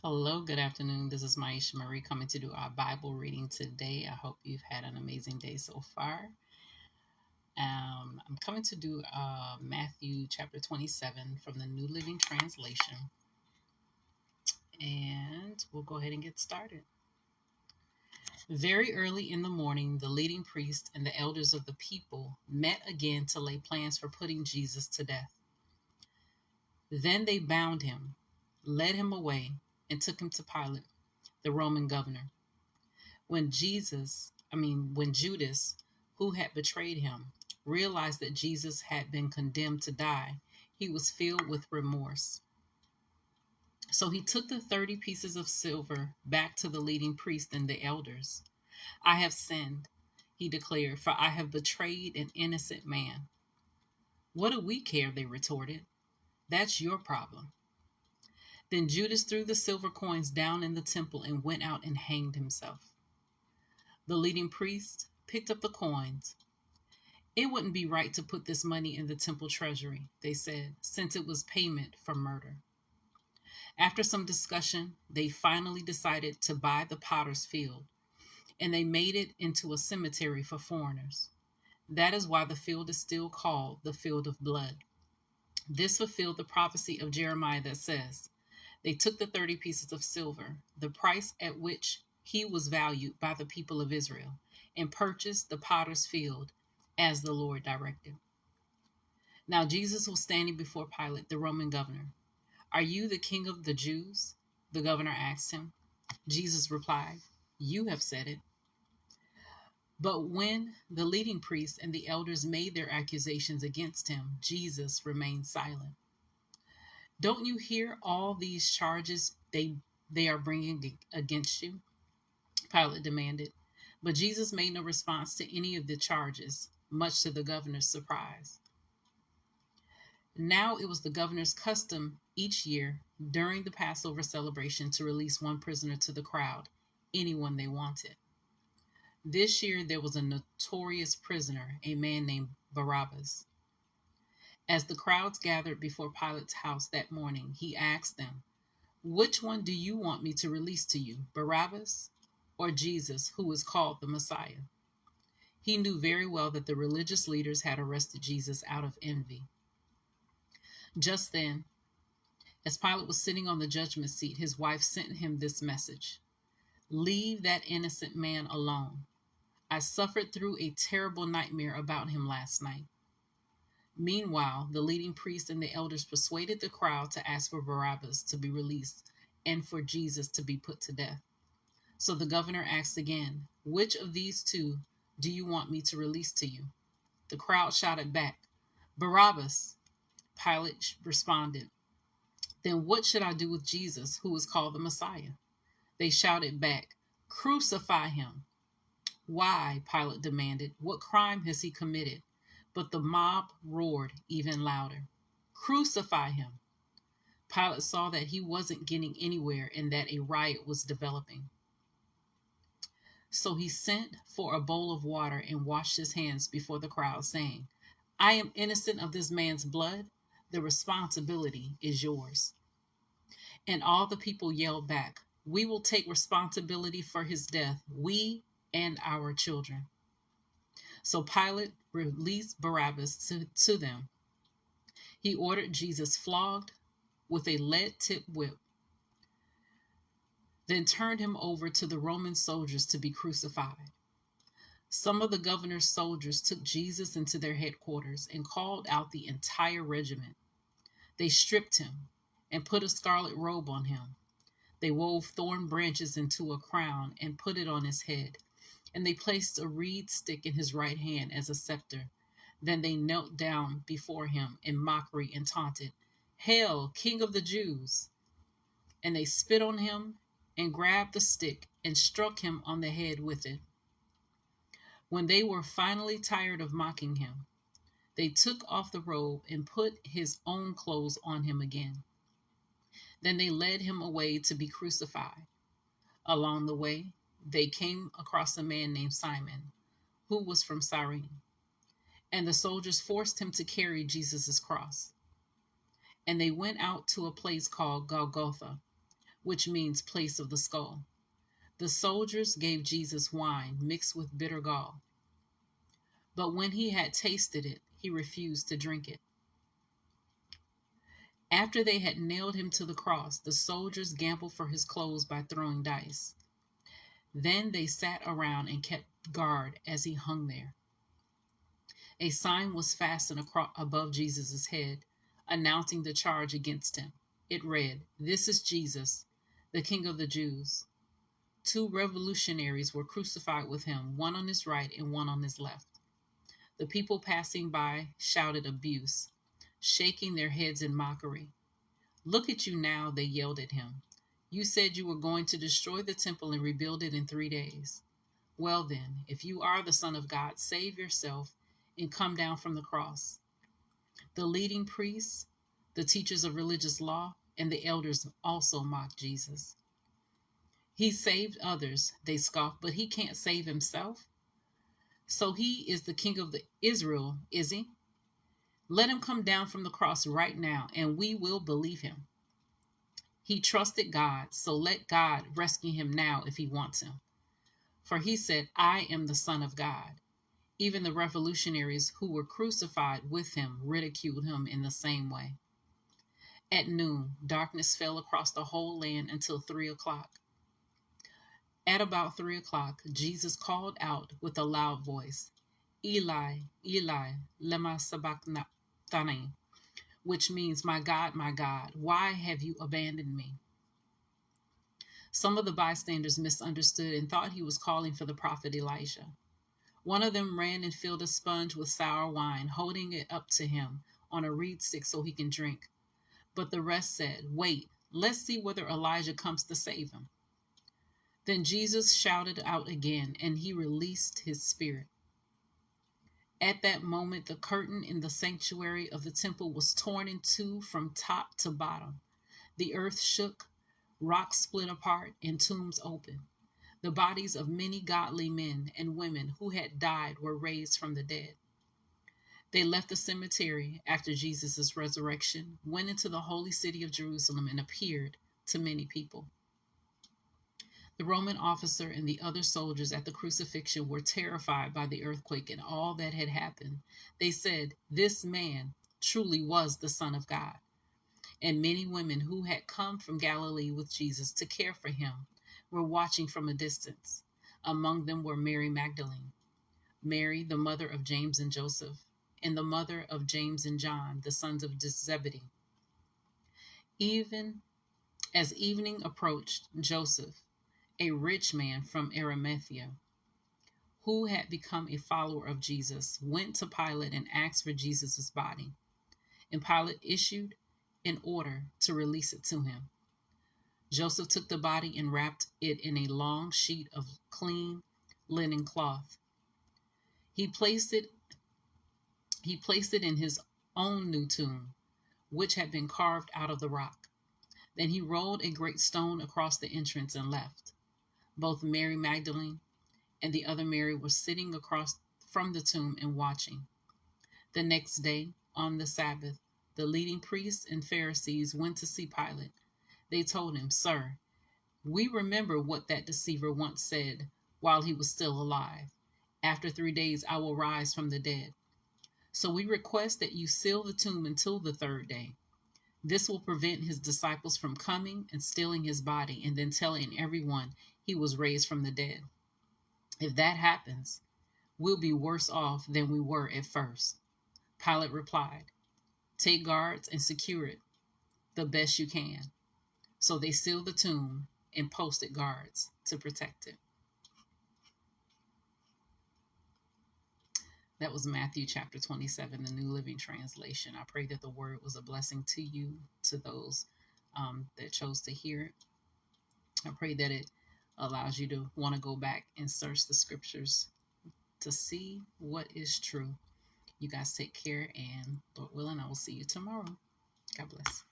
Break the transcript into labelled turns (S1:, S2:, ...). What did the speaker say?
S1: Hello, good afternoon. This is Myesha Marie coming to do our Bible reading today. I hope you've had an amazing day so far. I'm coming to do Matthew chapter 27 from the New Living Translation, and we'll go ahead and get started. Very early in the morning, the leading priests and the elders of the people met again to lay plans for putting Jesus to death. Then they bound him, led him away, and took him to Pilate, the Roman governor. When Judas, who had betrayed him, realized that Jesus had been condemned to die, he was filled with remorse. So he took the 30 pieces of silver back to the leading priest and the elders. I have sinned, he declared, for I have betrayed an innocent man. What do we care? They retorted. That's your problem. Then Judas threw the silver coins down in the temple and went out and hanged himself. The leading priest picked up the coins. It wouldn't be right to put this money in the temple treasury, they said, since it was payment for murder. After some discussion, they finally decided to buy the potter's field, and they made it into a cemetery for foreigners. That is why the field is still called the field of blood. This fulfilled the prophecy of Jeremiah that says, they took the 30 pieces of silver, the price at which he was valued by the people of Israel, and purchased the potter's field as the Lord directed. Now Jesus was standing before Pilate, the Roman governor. Are you the king of the Jews? The governor asked him. Jesus replied, you have said it. But when the leading priests and the elders made their accusations against him, Jesus remained silent. Don't you hear all these charges they are bringing against you? Pilate demanded. But Jesus made no response to any of the charges, much to the governor's surprise. Now it was the governor's custom each year during the Passover celebration to release one prisoner to the crowd, anyone they wanted. This year there was a notorious prisoner, a man named Barabbas. As the crowds gathered before Pilate's house that morning, he asked them, which one do you want me to release to you, Barabbas or Jesus, who is called the Messiah? He knew very well that the religious leaders had arrested Jesus out of envy. Just then, as Pilate was sitting on the judgment seat, his wife sent him this message: leave that innocent man alone. I suffered through a terrible nightmare about him last night. Meanwhile, the leading priests and the elders persuaded the crowd to ask for Barabbas to be released and for Jesus to be put to death. So the governor asked again, which of these two do you want me to release to you? The crowd shouted back, Barabbas. Pilate responded, then what should I do with Jesus, who is called the Messiah? They shouted back, crucify him. Why? Pilate demanded. What crime has he committed? But the mob roared even louder, crucify him. Pilate saw that he wasn't getting anywhere and that a riot was developing. So he sent for a bowl of water and washed his hands before the crowd, saying, I am innocent of this man's blood. The responsibility is yours. And all the people yelled back, we will take responsibility for his death, we and our children. So Pilate released Barabbas to them. He ordered Jesus flogged with a lead-tipped whip, then turned him over to the Roman soldiers to be crucified. Some of the governor's soldiers took Jesus into their headquarters and called out the entire regiment. They stripped him and put a scarlet robe on him. They wove thorn branches into a crown and put it on his head, and they placed a reed stick in his right hand as a scepter. Then they knelt down before him in mockery and taunted, Hail, King of the Jews! And they spit on him and grabbed the stick and struck him on the head with it. When they were finally tired of mocking him, they took off the robe and put his own clothes on him again. Then they led him away to be crucified. Along the way, they came across a man named Simon, who was from Cyrene, and the soldiers forced him to carry Jesus' cross. And they went out to a place called Golgotha, which means place of the skull. The soldiers gave Jesus wine mixed with bitter gall, but when he had tasted it, he refused to drink it. After they had nailed him to the cross, the soldiers gambled for his clothes by throwing dice. Then they sat around and kept guard as he hung there. A sign was fastened above Jesus' head, announcing the charge against him. It read, "This is Jesus, the King of the Jews." 2 revolutionaries were crucified with him, one on his right and one on his left. The people passing by shouted abuse, shaking their heads in mockery. "Look at you now," they yelled at him. "You said you were going to destroy the temple and rebuild it in 3 days. Well then, if you are the Son of God, save yourself and come down from the cross." The leading priests, the teachers of religious law, and the elders also mocked Jesus. "He saved others," they scoffed, "but he can't save himself. So he is the King of Israel, is he? Let him come down from the cross right now, and we will believe him. He trusted God, so let God rescue him now if he wants him. For he said, 'I am the Son of God.'" Even the revolutionaries who were crucified with him ridiculed him in the same way. At noon, darkness fell across the whole land until 3 o'clock. At about 3 o'clock, Jesus called out with a loud voice, "Eli, Eli, lema sabachthani," which means, my God, why have you abandoned me?" Some of the bystanders misunderstood and thought he was calling for the prophet Elijah. One of them ran and filled a sponge with sour wine, holding it up to him on a reed stick so he can drink. But the rest said, "Wait, let's see whether Elijah comes to save him." Then Jesus shouted out again, and he released his spirit. At that moment, the curtain in the sanctuary of the temple was torn in two from top to bottom. The earth shook, rocks split apart, and tombs opened. The bodies of many godly men and women who had died were raised from the dead. They left the cemetery after Jesus' resurrection, went into the holy city of Jerusalem, and appeared to many people. The Roman officer and the other soldiers at the crucifixion were terrified by the earthquake and all that had happened. They said, "This man truly was the Son of God." And many women who had come from Galilee with Jesus to care for him were watching from a distance. Among them were Mary Magdalene, Mary, the mother of James and Joseph, and the mother of James and John, the sons of Zebedee. Even as evening approached, Joseph, a rich man from Arimathea, who had become a follower of Jesus, went to Pilate and asked for Jesus' body. And Pilate issued an order to release it to him. Joseph took the body and wrapped it in a long sheet of clean linen cloth. He placed it in his own new tomb, which had been carved out of the rock. Then he rolled a great stone across the entrance and left. Both Mary Magdalene and the other Mary were sitting across from the tomb and watching. The next day, on the Sabbath, the leading priests and Pharisees went to see Pilate. They told him, "Sir, we remember what that deceiver once said while he was still alive. 'After 3 days I will rise from the dead.' So we request that you seal the tomb until the 3rd day. This will prevent his disciples from coming and stealing his body and then telling everyone he was raised from the dead. If that happens, we'll be worse off than we were at first." Pilate replied, "Take guards and secure it the best you can." So they sealed the tomb and posted guards to protect it. That was Matthew chapter 27, the New Living Translation. I pray that the word was a blessing to you, to those that chose to hear it. I pray that it allows you to want to go back and search the scriptures to see what is true. You guys take care, and Lord willing, I will see you tomorrow. God bless.